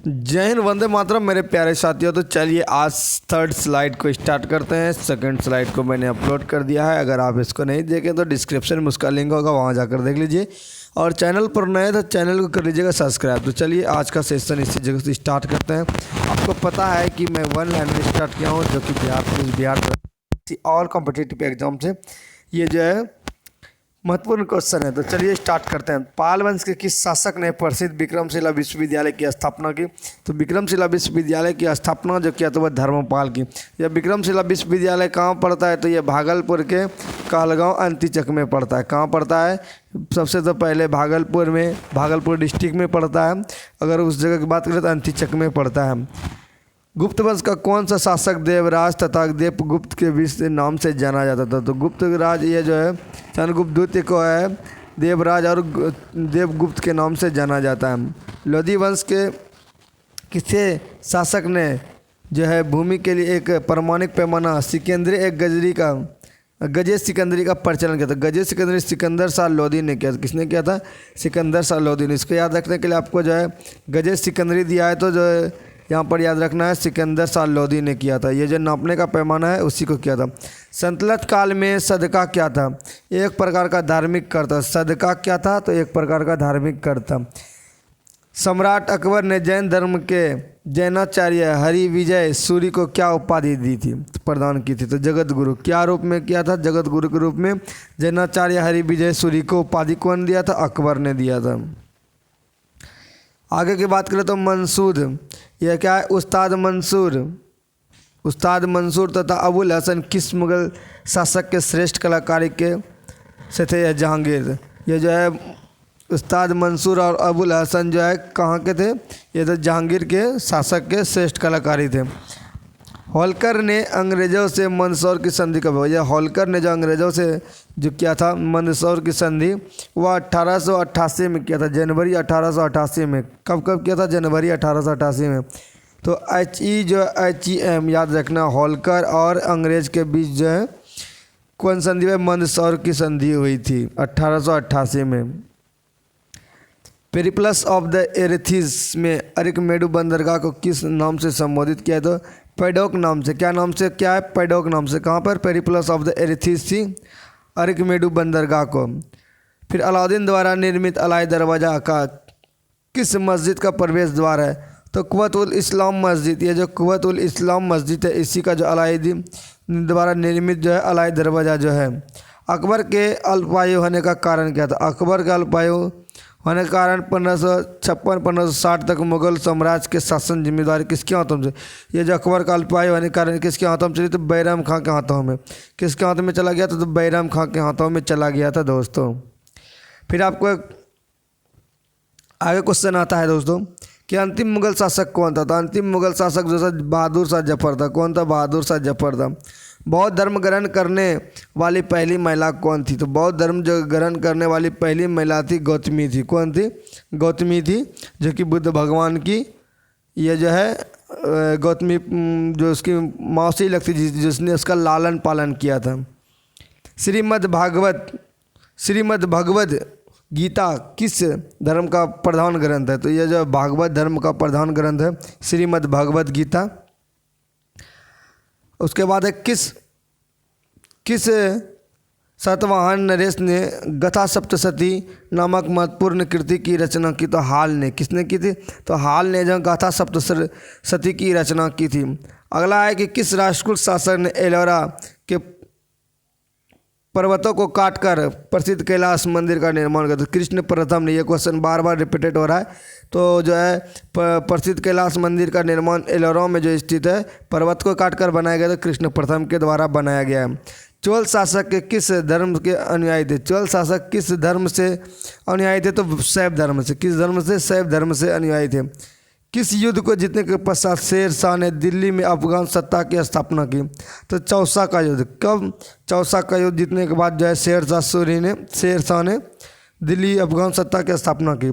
जय हिंद, वंदे मातरम मेरे प्यारे साथियों। तो चलिए आज थर्ड स्लाइड को स्टार्ट करते हैं। सेकंड स्लाइड को मैंने अपलोड कर दिया है, अगर आप इसको नहीं देखें तो डिस्क्रिप्शन में उसका लिंक होगा, वहां जाकर देख लीजिए। और चैनल पर नए तो चैनल को कर लीजिएगा सब्सक्राइब। तो चलिए आज का सेशन इसी जगह से स्टार्ट करते हैं। आपको पता है कि मैं वन लैंग्वेज स्टार्ट किया हूँ, जो कि बिहार और कॉम्पिटिटिव एग्जाम से ये जो है महत्वपूर्ण क्वेश्चन है। तो चलिए स्टार्ट करते हैं। पाल वंश के किस शासक ने प्रसिद्ध विक्रमशिला विश्वविद्यालय की स्थापना की? तो विक्रमशिला विश्वविद्यालय की स्थापना जो किया तो वह धर्मपाल की। यह विक्रमशिला विश्वविद्यालय कहाँ पड़ता है? तो यह भागलपुर के कहलगांव अंतिचक में पड़ता है। कहाँ पड़ता है? सबसे तो पहले भागलपुर में, भागलपुर डिस्ट्रिक्ट में पड़ता है। अगर उस जगह की बात करें तो अंतिचक में पड़ता है। गुप्त वंश का कौन सा शासक देवराज तथा देवगुप्त के बीच नाम से जाना जाता था? तो गुप्त राज ये जो है चंद्रगुप्त द्वितीय को है देवराज और देवगुप्त के नाम से जाना जाता है। लोधी वंश के किसे शासक ने जो है भूमि के लिए एक प्रमाणिक पैमाना सिकंदरी एक गजरी का गजे सिकंदरी का प्रचलन किया था? गजे सिकंदरी सिकंदर शाह लोधी ने किया था। किसने किया था? सिकंदर शाह लोधी ने। इसको याद रखने के लिए आपको जो है गजे सिकंदरी दिया है, तो जो है यहाँ पर याद रखना है सिकंदर शाह लोधी ने किया था। ये जो नापने का पैमाना है उसी को किया था। संतलत काल में सदका क्या था? एक प्रकार का धार्मिक कर था। सदका क्या था? तो एक प्रकार का धार्मिक कर था। सम्राट अकबर ने जैन धर्म के जैनाचार्य हरि विजय सूरी को क्या उपाधि दी थी, प्रदान की थी? तो जगत गुरु। क्या रूप में किया था? जगत गुरु के रूप में जैनाचार्य हरि विजय सूरी को उपाधि कौन दिया था? अकबर ने दिया था। आगे की बात करें तो मंसूर, यह क्या है? उस्ताद मंसूर। उस्ताद मंसूर तथा अबुल हसन किस मुगल शासक के श्रेष्ठ कलाकारी के से थे? यह जहांगीर। ये जो है उस्ताद मंसूर और अबुल हसन जो है कहाँ के थे? ये तो जहांगीर के शासक के श्रेष्ठ कलाकारी थे। होलकर ने अंग्रेज़ों से मंदसौर की संधि कब हुई? होलकर ने जो अंग्रेज़ों से जो किया था मंदसौर की संधि, वह 1888 में किया था, जनवरी 1888 में। कब किया था? जनवरी 1888 में। तो HEM याद रखना, होलकर और अंग्रेज़ के बीच जो है कौन संधि है? मंदसौर की संधि हुई थी 1888 में। पेरिप्लस ऑफ द एरेथीज में अरिकमेडु बंदरगाह को किस नाम से संबोधित किया? तो पैडोक नाम से। क्या नाम से? क्या है? पैडोक नाम से। कहाँ पर? पेरिप्लस ऑफ द एरेथीज थी अरिकमेडु बंदरगाह को। फिर अलाउद्दीन द्वारा निर्मित अलाई दरवाज़ा का किस मस्जिद का प्रवेश द्वार है? तो कुव्वतुल इस्लाम मस्जिद। ये जो कुव्वतुल इस्लाम मस्जिद है, इसी का जो अलाउद्दीन द्वारा निर्मित जो है अलाई दरवाज़ा जो है। अकबर के अल्पायु होने का कारण क्या था? अकबर का अल्पायु होने के कारण 1556-1560 तक मुगल साम्राज्य के शासन जिम्मेदारी किसके हाथों से? ये जो अकबर का अल्पायु होने के कारण किसके हाथों में चली? तो बैराम खां के हाथों में। किसके हाथों में चला गया? तो बैराम खां के हाथों में चला गया था दोस्तों। फिर आपको आगे क्वेश्चन आता है दोस्तों कि अंतिम मुगल शासक कौन था? तो अंतिम मुगल शासक जो था बहादुर शाह जफर था। कौन था? बहादुर शाह जफर था। बौद्ध धर्म ग्रहण करने वाली पहली महिला कौन थी? तो बौद्ध धर्म जो ग्रहण करने वाली पहली महिला थी गौतमी थी। कौन थी? गौतमी थी, जो कि बुद्ध भगवान की ये जो है गौतमी जो उसकी मौसी लगती थी, जिसने उसका लालन पालन किया था। श्रीमद् भगवद गीता किस धर्म का प्रधान ग्रंथ है? तो यह जो भागवत धर्म का प्रधान ग्रंथ है श्रीमद् भगवद गीता। उसके बाद है किस सातवाहन नरेश ने गथा सप्तशती नामक महत्वपूर्ण कृति की रचना की? तो हाल ने। किसने की थी? तो हाल ने जो गाथा सप्तशती की रचना की थी। अगला है कि किस राष्ट्रकूट शासक ने एलोरा के पर्वतों को काटकर प्रसिद्ध कैलाश मंदिर का निर्माण किया? तो कृष्ण प्रथम ने। ये क्वेश्चन बार बार रिपीटेड हो रहा है। तो जो है प्रसिद्ध कैलाश मंदिर का निर्माण एलोरा में जो स्थित है पर्वत को काटकर बनाया गया, तो कृष्ण प्रथम के द्वारा बनाया गया है। चोल शासक के किस धर्म के अनुयायी थे? चोल शासक किस धर्म से अनुयायी थे? तो शैव धर्म से। किस धर्म से? शैव धर्म से अनुयायी थे। किस युद्ध को जीतने के पश्चात शेर शाह ने दिल्ली में अफगान सत्ता की स्थापना की? तो चौसा का युद्ध। कब? चौसा का युद्ध जीतने के बाद जो है शेर शाह ने दिल्ली अफगान सत्ता की स्थापना की।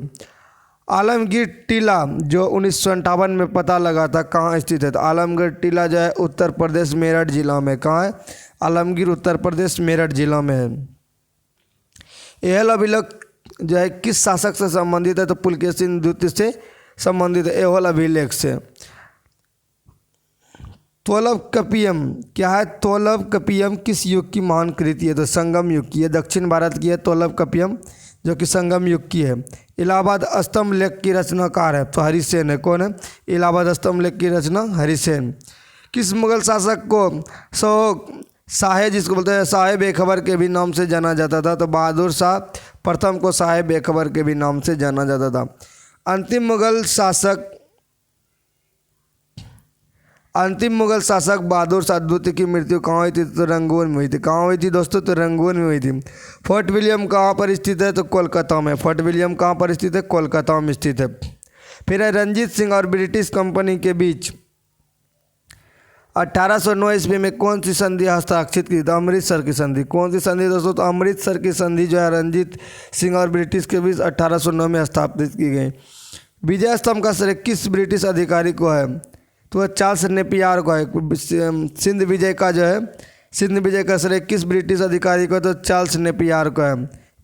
आलमगीर टीला जो 1958 में पता लगा था, कहाँ स्थित है? तो आलमगीर टीला जो है उत्तर प्रदेश मेरठ जिला में। कहाँ है? आलमगीर उत्तर प्रदेश मेरठ जिला में है। यह अभिलेख जो है किस शासक से संबंधित है? तो पुलकेशिन द्वितीय से संबंधित है, ये वाला अभिलेख से। तोलकपियम क्या है? तोलकपियम किस युग की महान कृति है? तो संगम युग की है, दक्षिण भारत की है तोलकपियम, जो कि संगम युग की है। इलाहाबाद स्तंभ लेख की रचनाकार है? तो हरिसेन है। कौन है? इलाहाबाद स्तंभ लेख की रचना हरिसेन। किस मुगल शासक को शाह, जिसको बोलते हैं शाह बेखबर के भी नाम से जाना जाता था? तो बहादुर शाह प्रथम को शाह बेखबर के भी नाम से जाना जाता था। अंतिम मुगल शासक बहादुर शाह द्वितीय की मृत्यु कहाँ हुई थी? तो रंगून में हुई थी। कहाँ हुई थी दोस्तों? तो रंगून में हुई थी। फोर्ट विलियम कहाँ पर स्थित है? तो कोलकाता में। फोर्ट विलियम कहाँ पर स्थित है? कोलकाता में स्थित है। फिर है रणजीत सिंह और ब्रिटिश कंपनी के बीच 1809 ईस्वी में कौन सी संधि हस्ताक्षरित की? तो अमृतसर की संधि। कौन सी संधि दोस्तों? तो अमृतसर की संधि जो है रणजीत सिंह और ब्रिटिश के बीच 1809 में स्थापित की गई। विजय स्तंभ का श्रेय किस ब्रिटिश अधिकारी को है? तो चार्ल्स नेपियर को है। सिंध विजय का श्रेय किस ब्रिटिश अधिकारी को? तो चार्ल्स नेपियर को है।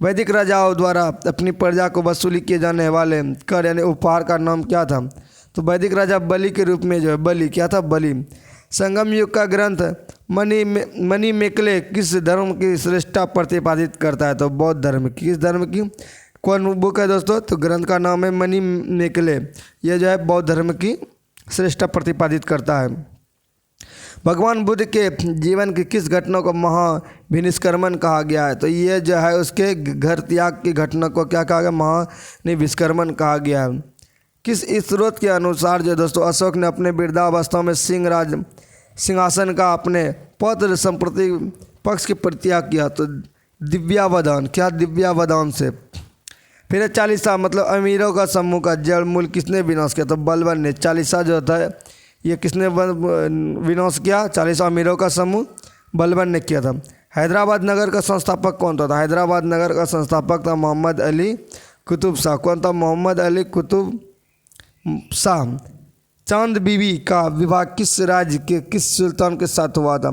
वैदिक राजाओं द्वारा अपनी प्रजा को वसूली किए जाने वाले कर यानी उपहार का नाम क्या था? तो वैदिक राजा बलि के रूप में जो है बलि क्या था? बलि। संगम युग का ग्रंथ मणिमेकले किस धर्म की श्रेष्ठता प्रतिपादित करता है? तो बौद्ध धर्म की। किस धर्म की? कौन बुक है दोस्तों? तो ग्रंथ का नाम है मणिमेकले। यह जो है बौद्ध धर्म की श्रेष्ठता प्रतिपादित करता है। भगवान बुद्ध के जीवन की किस घटना को महाविनिष्क्रमण कहा गया है? तो ये जो है उसके घर त्याग की घटना को क्या कहा गया? महाविनिष्क्रमण कहा गया है। किस स्रोत के अनुसार जो दोस्तों अशोक ने अपने वृद्धावस्था में सिंहासन का अपने पौत्र संप्रति पक्ष के परित्याग किया? तो दिव्यावदान। क्या? दिव्यावदान से। फिर 40 मतलब अमीरों का समूह का जड़ मूल किसने विनाश किया? तो बलबन ने। 40 जो होता है ये किसने विनाश किया? 40 अमीरों का समूह बलबन ने किया था। हैदराबाद नगर का संस्थापक कौन था? हैदराबाद नगर का संस्थापक था मोहम्मद अली कुतुब शाह। कौन था? मोहम्मद अली कुतुब शाह। चांद बीबी का विवाह किस राज्य के किस सुल्तान के साथ हुआ था?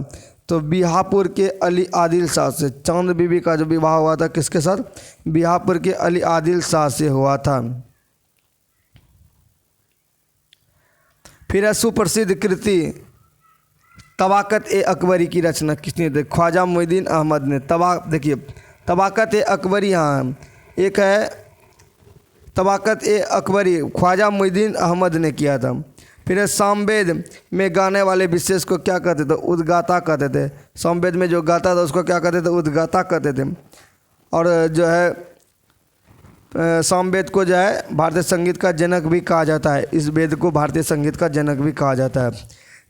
तो बिहापुर के अली आदिल शाह से। चांद बीबी का जो विवाह हुआ था किसके साथ? बिहापुर के अली आदिल शाह से हुआ था। फिर है सुप्रसिद्ध कृति तबाकत ए अकबरी की रचना किसने की? ख्वाजा मोइनुद्दीन अहमद ने। देखिए तबाकत ए अकबरी, हाँ एक है तबाकत ए अकबरी, ख्वाजा मोइनुद्दीन अहमद ने किया था। फिर सामवेद में गाने वाले विशेष को क्या कहते थे? उद्गाता कहते थे। सामवेद में जो गाता था उसको क्या कहते थे? उद्गाता कहते थे। और जो है सामवेद को जो है भारतीय संगीत का जनक भी कहा जाता है। इस वेद को भारतीय संगीत का जनक भी कहा जाता है।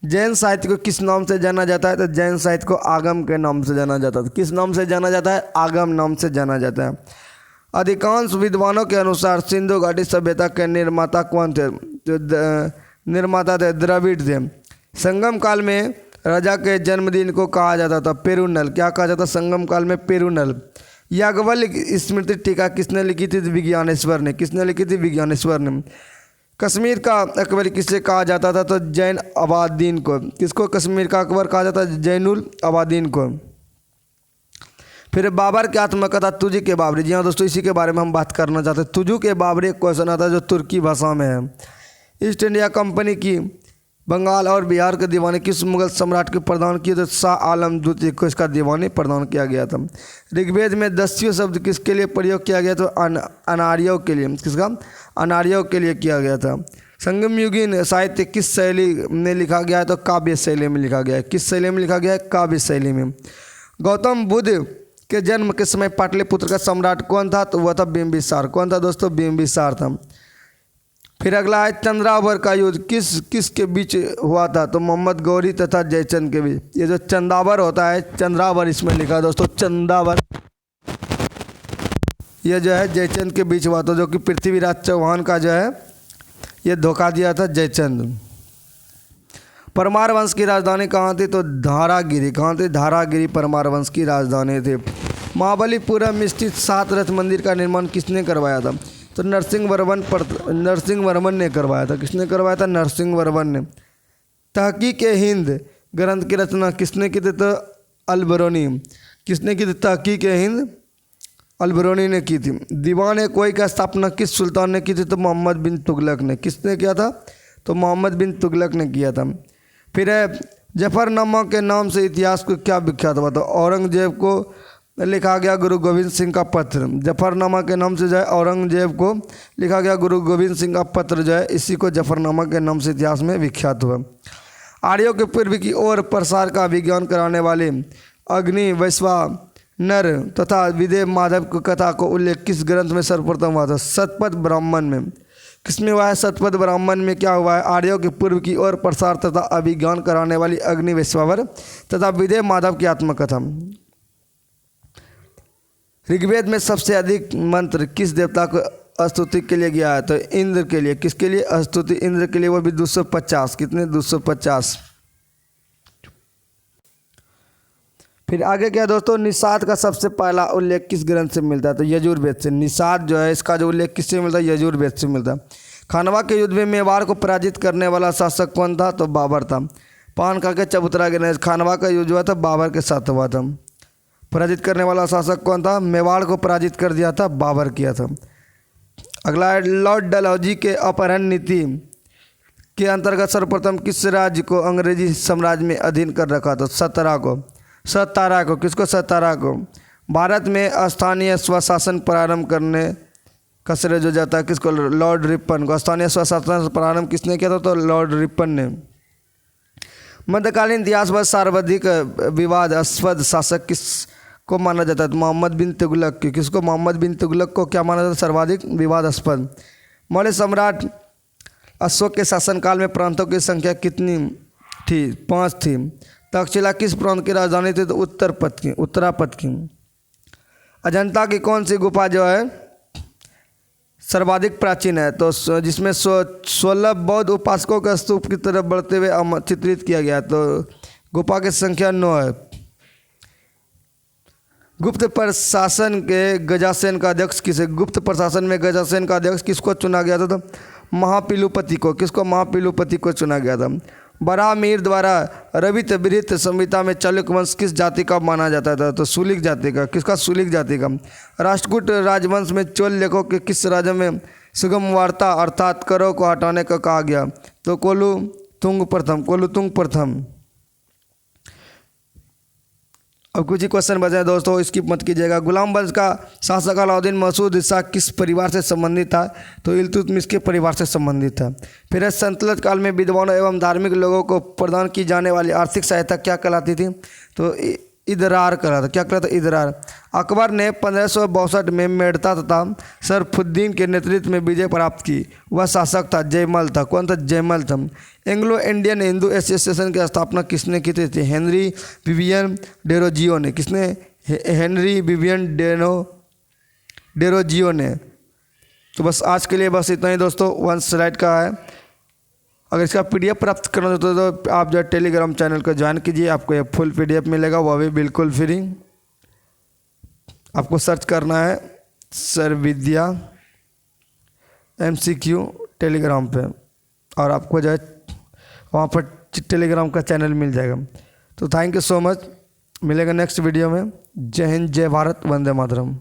जैन साहित्य को किस नाम से जाना जाता है? तो जैन साहित्य को आगम के नाम से जाना जाता है। किस नाम से जाना जाता है? आगम नाम से जाना जाता है। अधिकांश विद्वानों के अनुसार सिंधु घाटी सभ्यता के निर्माता कौन थे? तो निर्माता थे द्रविड़ थे। संगम काल में राजा के जन्मदिन को कहा जाता था पेरुनल। क्या कहा जाता? संगम काल में पेरुनल। याज्ञवल्क स्मृति टीका किसने लिखी थी? विज्ञानेश्वर ने। किसने लिखी थी? विज्ञानेश्वर ने। कश्मीर का अकबर किसे कहा जाता था? तो जैन अबादीन को। किसको कश्मीर का अकबर कहा जाता है? जैनुल अबादीन को। फिर बाबर की आत्मकथा तुजू के बाबरी। जी हाँ दोस्तों, इसी के बारे में हम बात करना चाहते हैं। तुजू के बाबरी एक क्वेश्चन आता है जो तुर्की भाषा में है। ईस्ट इंडिया कंपनी की बंगाल और बिहार के दीवानी किस मुगल सम्राट को प्रदान किए? तो शाह आलम द्वितीय को इसका दीवानी प्रदान किया गया था। ऋग्वेद में दस्यु शब्द किसके लिए प्रयोग किया गया? तो अनार्यों के लिए। किसका? अनार्यों के लिए किया गया था। संगम युगीन साहित्य किस शैली में लिखा गया है? तो काव्य शैली में लिखा गया है। किस शैली में लिखा गया है? काव्य शैली में। गौतम बुद्ध के जन्म के समय पाटलिपुत्र का सम्राट कौन था? तो वह था बिंबिसार। कौन था दोस्तों? बिंबिसार था। फिर अगला है चंद्रावर का युद्ध किस के बीच हुआ था? तो मोहम्मद गौरी तथा जयचंद के बीच। ये जो चंदावर होता है, चंद्रावर इसमें लिखा है दोस्तों, चंदावर। ये जो है जयचंद के बीच हुआ था, जो कि पृथ्वीराज चौहान का जो है ये धोखा दिया था जयचंद। परमार वंश की राजधानी कहाँ थी? तो धारागिरी। कहाँ थी? धारागिरी परमार वंश की राजधानी थी। महाबलीपुरम में स्थित 7 रथ मंदिर का निर्माण किसने करवाया था? तो नरसिंह वर्मन ने करवाया था। किसने करवाया था? नरसिंह वर्मन ने। तहकीक हिंद ग्रंथ की रचना किसने की थी? तो अलबरूनी। किसने की थी? तहकीक हिंद अलबरूनी ने की थी। दीवान कोई का स्थापना किस सुल्तान ने की थी? तो मोहम्मद बिन तुगलक ने। किसने किया था? तो मोहम्मद बिन तुगलक ने किया था। फिर है जफरनामा के नाम से इतिहास को क्या विख्यात हुआ? तो औरंगजेब को लिखा गया गुरु गोविंद सिंह का पत्र। जफरनामा के नाम से जो है औरंगजेब को लिखा गया गुरु गोविंद सिंह का पत्र जो है, इसी को जफरनामा के नाम से इतिहास में विख्यात हुआ। आर्यों के पूर्व की ओर प्रसार का विज्ञान कराने वाले अग्नि वैश्वानर तथा विदेह माधव की कथा को उल्लेख किस ग्रंथ में सर्वप्रथम हुआ था? शतपथ ब्राह्मण में। किसमें हुआ है? शतपथ ब्राह्मण में क्या हुआ है? आर्यों के पूर्व की ओर प्रसार तथा अभिज्ञान कराने वाली अग्नि वैश्वावर तथा विदेह माधव की आत्मकथा। ऋग्वेद में सबसे अधिक मंत्र किस देवता को स्तुति के लिए गया है? तो इंद्र के लिए। किसके लिए? स्तुति इंद्र के लिए, वो भी 250। कितने? 250। फिर आगे क्या दोस्तों? निषाद का सबसे पहला उल्लेख किस ग्रंथ से मिलता है? तो यजुर्वेद से। निषाद जो है इसका जो उल्लेख किससे मिलता है? यजुर्वेद से मिलता है। खानवा के युद्ध में मेवाड़ को पराजित करने वाला शासक कौन था? तो बाबर था। पान खा के चबूतरा गिरने, खानवा का युद्ध हुआ था बाबर के साथ हुआ था। पराजित करने वाला शासक कौन था? मेवाड़ को पराजित कर दिया था बाबर किया था। अगला है लॉर्ड डलहौजी के अपहरण नीति के अंतर्गत सर्वप्रथम किस राज्य को अंग्रेजी साम्राज्य में अधीन कर रखा था? सतारा को। सतारा को। किसको? सतारा को। भारत में स्थानीय स्वशासन प्रारंभ करने का श्रेय जो जाता है किसको? लॉर्ड रिपन को। स्थानीय स्वशासन प्रारंभ किसने किया था? तो लॉर्ड रिपन ने। मध्यकालीन इतिहास में सर्वाधिक विवादास्पद शासक किस को माना जाता है? मोहम्मद बिन तुगलक की। किसको? मोहम्मद बिन तुगलक को क्या माना जाता है? सर्वाधिक विवादास्पद। मौर्य सम्राट अशोक के शासनकाल में प्रांतों की संख्या कितनी थी? 5 थी। तक्षशिला किस प्रांत की राजधानी थी? तो उत्तरापथ की। अजंता की कौन सी गुफा जो है सर्वाधिक प्राचीन है? तो जिसमें 16 बौद्ध उपासकों का स्तूप की तरफ बढ़ते हुए चित्रित किया गया। तो गुफा की संख्या 9 है। गुप्त प्रशासन के गजासेन का अध्यक्ष किसे? गुप्त प्रशासन में गजासेन का अध्यक्ष किसको चुना गया था? तो महापिलुपति को। किसको? महापिलुपति को चुना गया था। बरामीर द्वारा रवित विहित संहिता में चालुक्य वंश किस जाति का माना जाता था? तो सुलिक जाति का। किसका? सुलिक जाति का। राष्ट्रकूट राजवंश में चोल लेखों के किस राज्य में सुगम वार्ता अर्थात करों को हटाने का कहा गया? तो कोलुतुंग प्रथम। कोलुतुंग प्रथम। अब कुछ ही क्वेश्चन बचे हैं दोस्तों, स्किप मत कीजिएगा। गुलाम वंश का शासक अलाउद्दीन मसूद शाह किस परिवार से संबंधित था? तो इल्तुतमिश के परिवार से संबंधित था। फिर सल्तनत काल में विद्वानों एवं धार्मिक लोगों को प्रदान की जाने वाली आर्थिक सहायता क्या कहलाती थी? तो इदरार कहलाता। क्या कहलाता? इदरार। अकबर ने 1562 में मेड़ता तथा सरफुद्दीन के नेतृत्व में विजय प्राप्त की। वह शासक था जयमल था। कौन था? जयमल था। एंग्लो इंडियन हिंदू एसोसिएशन की स्थापना किसने की थी? हेनरी विवियन डेरोजियो ने। किसने? हेनरी विवियन डेरोजियो ने। तो बस आज के लिए बस इतना ही दोस्तों। 1 स्लाइड का है। अगर इसका PDF प्राप्त करना चाहते हो तो आप जो टेलीग्राम चैनल को ज्वाइन कीजिए, आपको ये फुल PDF मिलेगा, वह भी बिल्कुल फ्री। आपको सर्च करना है सर विद्या MCQ टेलीग्राम पे, और आपको जो है वहाँ पर टेलीग्राम का चैनल मिल जाएगा। तो थैंक यू सो मच। मिलेगा नेक्स्ट वीडियो में। जय हिंद, जय भारत, वंदे मातरम।